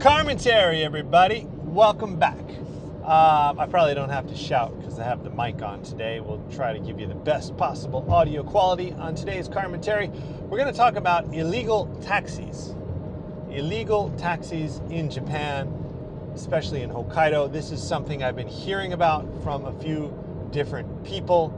Carmentary, everybody. Welcome back. I probably don't have to shout because I have the mic on today. We'll try to give you the best possible audio quality on today's Carmentary. We're going to talk about illegal taxis. Illegal taxis in Japan, especially in Hokkaido. This is something I've been hearing about from a few different people,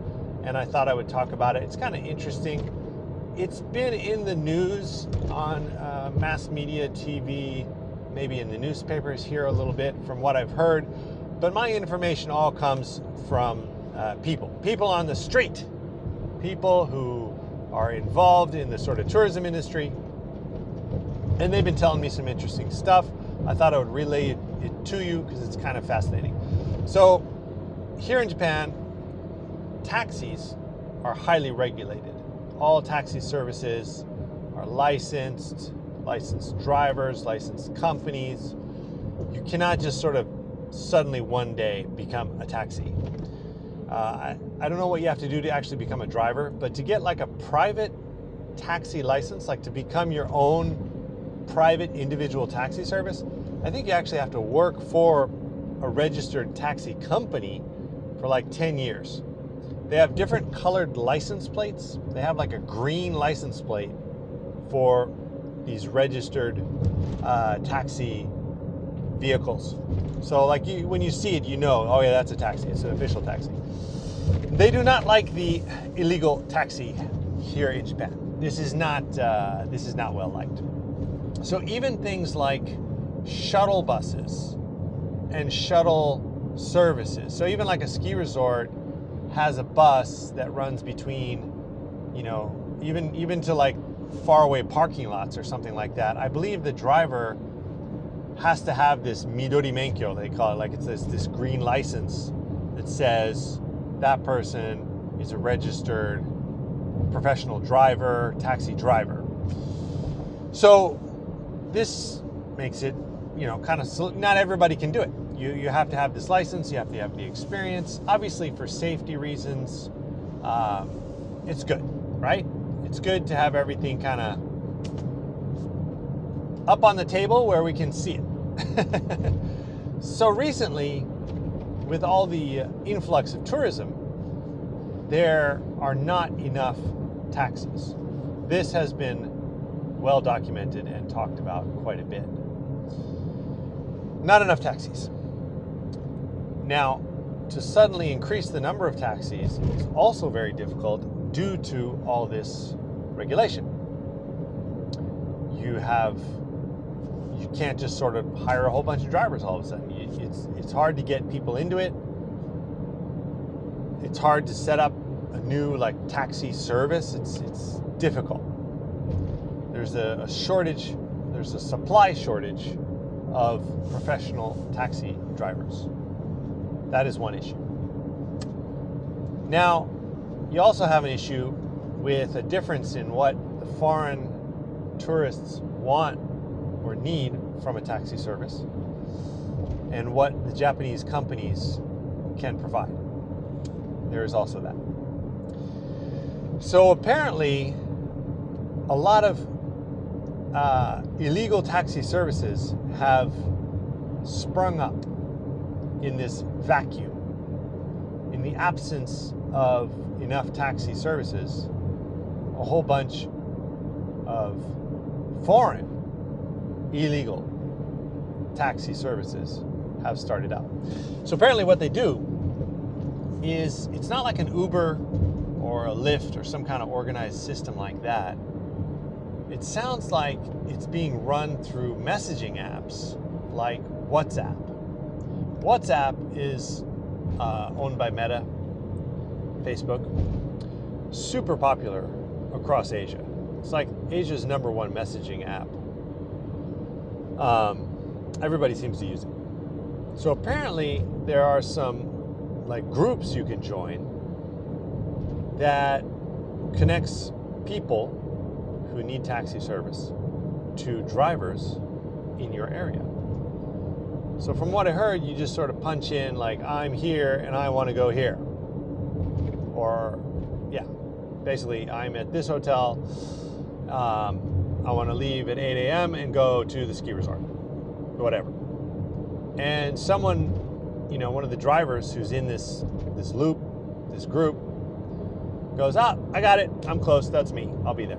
and I thought I would talk about it. It's kind of interesting. It's been in the news on mass media, TV, maybe in the newspapers here a little bit from what I've heard, but my information all comes from people on the street, people who are involved in the sort of tourism industry, and they've been telling me some interesting stuff. I thought I would relay it to you because it's kind of fascinating. So here in Japan, taxis are highly regulated. All taxi services are licensed drivers, licensed companies. You cannot just sort of suddenly one day become a taxi. I don't know what you have to do to actually become a driver, but to get like a private taxi license, like to become your own private individual taxi service, I think you actually have to work for a registered taxi company for like 10 years. They have different colored license plates. They have like a green license plate for these registered taxi vehicles. So like when you see it, you know, oh yeah, that's a taxi. It's an official taxi. They do not like the illegal taxi here in Japan. This is not well liked. So even things like shuttle buses and shuttle services. So even like a ski resort has a bus that runs between, you know, even to like faraway parking lots or something like that. I believe the driver has to have this midori menkyo, they call it, like it's this green license that says that person is a registered professional driver, taxi driver. So this makes it, you know, kind of, not everybody can do it. You have to have this license, you have to have the experience. Obviously for safety reasons, it's good, right? It's good to have everything kind of up on the table where we can see it. So recently, with all the influx of tourism, there are not enough taxis. This has been well documented and talked about quite a bit. Not enough taxis. Now, to suddenly increase the number of taxis is also very difficult due to all this regulation. You can't just sort of hire a whole bunch of drivers all of a sudden. It's hard to get people into it. It's hard to set up a new like taxi service. It's difficult. There's a shortage. There's a supply shortage of professional taxi drivers. That is one issue. Now, you also have an issue with a difference in what the foreign tourists want or need from a taxi service and what the Japanese companies can provide. There is also that. So apparently, a lot of illegal taxi services have sprung up in this vacuum. In the absence of enough taxi services, a whole bunch of foreign illegal taxi services have started up. So apparently what they do is, it's not like an Uber or a Lyft or some kind of organized system like that. It sounds like it's being run through messaging apps like WhatsApp. WhatsApp is owned by Meta, Facebook, super popular across Asia. It's like Asia's #1 messaging app. Everybody seems to use it. So apparently there are some like groups you can join that connects people who need taxi service to drivers in your area. So from what I heard, you just sort of punch in like, I'm here and I want to go here. Or yeah, basically I'm at this hotel. I want to leave at 8 a.m. and go to the ski resort. whatever. And someone, one of the drivers who's in this loop, this group, goes, I got it. I'm close. That's me. I'll be there.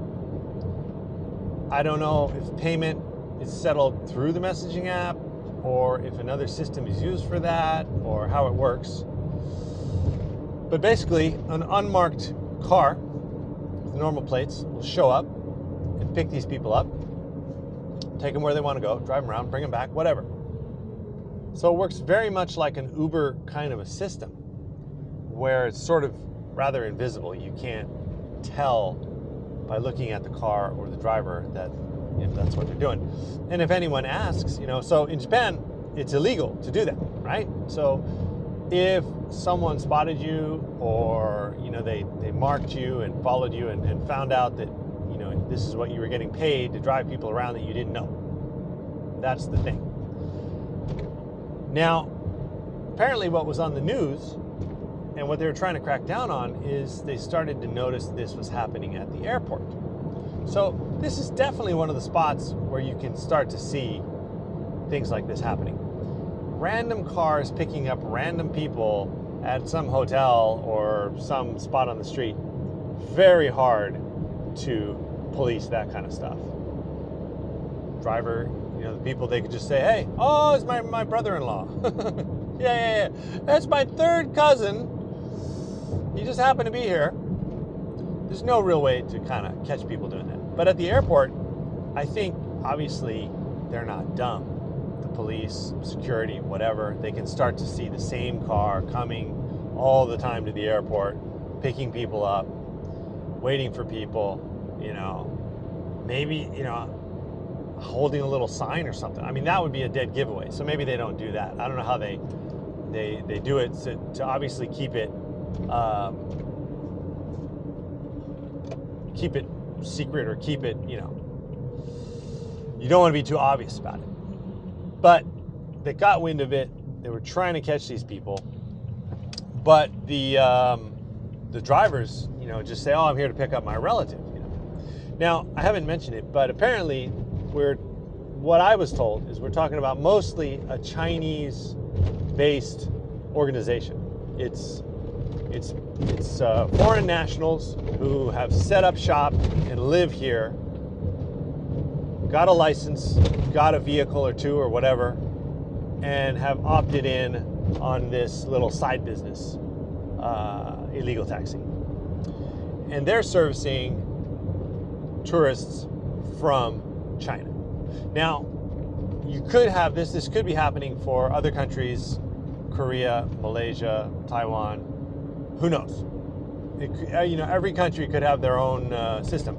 I don't know if payment is settled through the messaging app or if another system is used for that or how it works. But basically, an unmarked car with normal plates will show up and pick these people up, take them where they want to go, drive them around, bring them back, whatever. So it works very much like an Uber kind of a system where it's sort of rather invisible. You can't tell by looking at the car or the driver that that's what they're doing. And if anyone asks, so in Japan, it's illegal to do that, right? So if someone spotted you or, they marked you and followed you and found out that, this is what you were getting paid to drive people around that you didn't know. That's the thing. Now, apparently what was on the news and what they were trying to crack down on is they started to notice this was happening at the airport. So this is definitely one of the spots where you can start to see things like this happening. Random cars picking up random people at some hotel or some spot on the street. Very hard to police that kind of stuff. Driver, the people, they could just say, hey, it's my brother-in-law. yeah. That's my third cousin. He just happened to be here. There's no real way to kind of catch people doing that. But at the airport, I think, obviously, they're not dumb. The police, security, whatever, they can start to see the same car coming all the time to the airport, picking people up, waiting for people, maybe, holding a little sign or something. I mean, that would be a dead giveaway. So maybe they don't do that. I don't know how they do it to obviously keep it secret or keep it, you don't want to be too obvious about it. But they got wind of it. They were trying to catch these people. But the drivers, just say, I'm here to pick up my relative. Now, I haven't mentioned it, but apparently what I was told is we're talking about mostly a Chinese-based organization. It's foreign nationals who have set up shop and live here, got a license, got a vehicle or two or whatever, and have opted in on this little side business, illegal taxi. And they're servicing tourists from China. Now, you could have this could be happening for other countries, Korea, Malaysia, Taiwan, who knows? Every country could have their own system.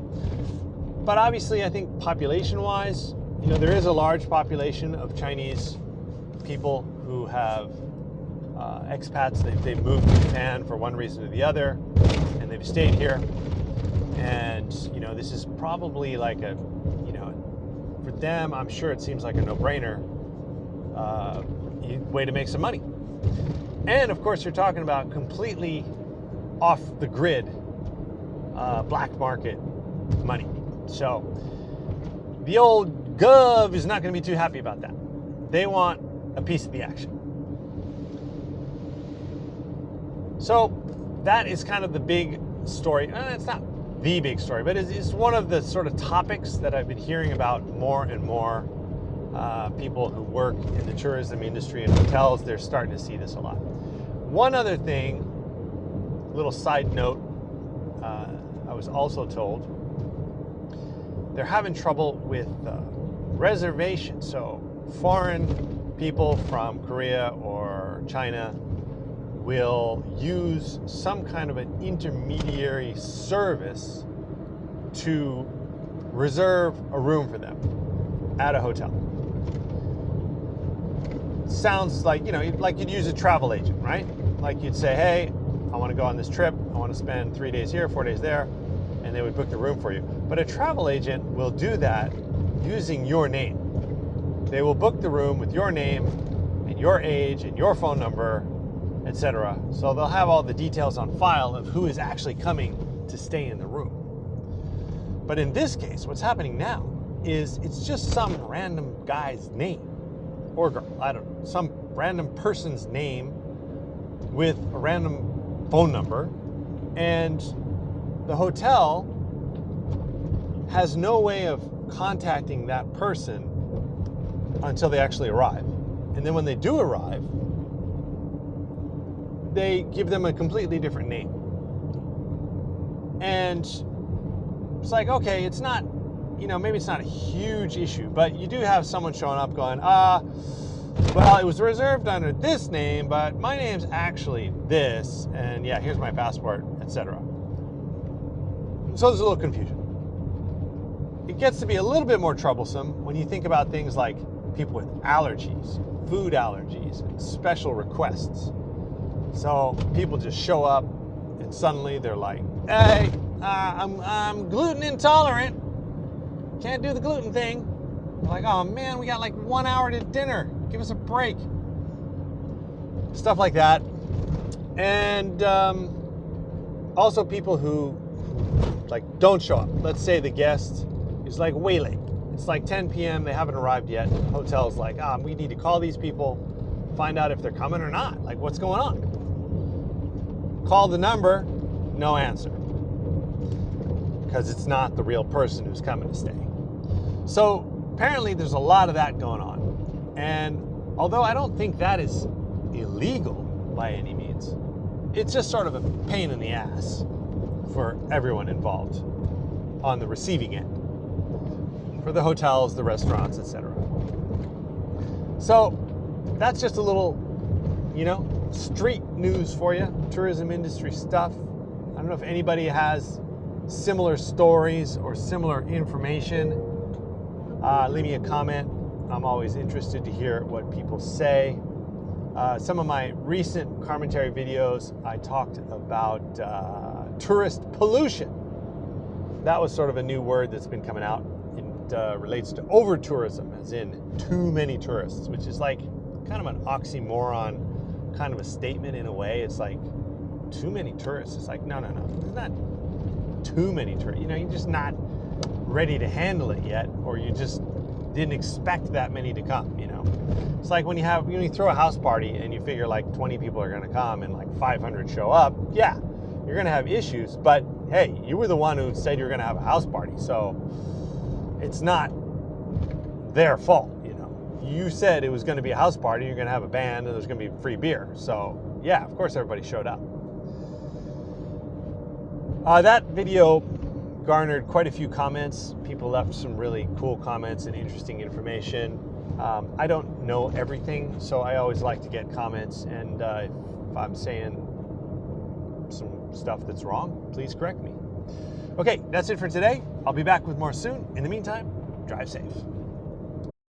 But obviously, I think population-wise, there is a large population of Chinese people who have expats. They've moved to Japan for one reason or the other, and they've stayed here. And, this is probably like for them, I'm sure it seems like a no-brainer way to make some money. And of course, you're talking about completely off the grid, black market money. So the old gov is not going to be too happy about that. They want a piece of the action. So that is kind of the big story. It's not the big story, but it's one of the sort of topics that I've been hearing about more and more. People who work in the tourism industry and hotels, they're starting to see this a lot. One other thing, little side note, I was also told they're having trouble with reservations. So foreign people from Korea or China will use some kind of an intermediary service to reserve a room for them at a hotel. Sounds like, like you'd use a travel agent, right? Like you'd say, hey, I want to go on this trip. I want to spend 3 days here, 4 days there. And they would book the room for you. But a travel agent will do that using your name. They will book the room with your name and your age and your phone number, etc. So they'll have all the details on file of who is actually coming to stay in the room. But in this case, what's happening now is it's just some random guy's name. or girl, I don't know, some random person's name with a random phone number, and the hotel has no way of contacting that person until they actually arrive. And then when they do arrive, they give them a completely different name. And it's like, okay, it's not, maybe it's not a huge issue, but you do have someone showing up going, well, it was reserved under this name, but my name's actually this, and yeah, here's my passport, etc. So there's a little confusion. It gets to be a little bit more troublesome when you think about things like people with allergies, food allergies, and special requests. So people just show up and suddenly they're like, hey, I'm gluten intolerant. Can't do the gluten thing. They're like, oh man, we got like 1 hour to dinner. Give us a break. Stuff like that. And also people who like don't show up. Let's say the guest is like way late. It's like 10 p.m. They haven't arrived yet. The hotel's like, we need to call these people, find out if they're coming or not. Like, what's going on? Call the number, no answer. Because it's not the real person who's coming to stay. So apparently there's a lot of that going on. And although I don't think that is illegal by any means, it's just sort of a pain in the ass for everyone involved on the receiving end, for the hotels, the restaurants, etc. So that's just a little, street news for you, tourism industry stuff. I don't know if anybody has similar stories or similar information. Leave me a comment. I'm always interested to hear what people say. Some of my recent Carmentary videos, I talked about tourist pollution. That was sort of a new word that's been coming out. It relates to over-tourism, as in too many tourists, which is like kind of an oxymoron kind of a statement in a way. It's like, too many tourists. It's like, no. There's not too many tourists. You're just not ready to handle it yet, or you just didn't expect that many to come, It's like when you throw a house party and you figure like 20 people are going to come and like 500 show up, yeah, you're going to have issues, but hey, you were the one who said you were going to have a house party, so it's not their fault, You said it was going to be a house party, you're going to have a band, and there's going to be free beer, so yeah, of course everybody showed up. That video garnered quite a few comments. People left some really cool comments and interesting information. I don't know everything, so I always like to get comments, and if I'm saying some stuff that's wrong, please correct me. Okay, that's it for today. I'll be back with more soon. In the meantime, drive safe.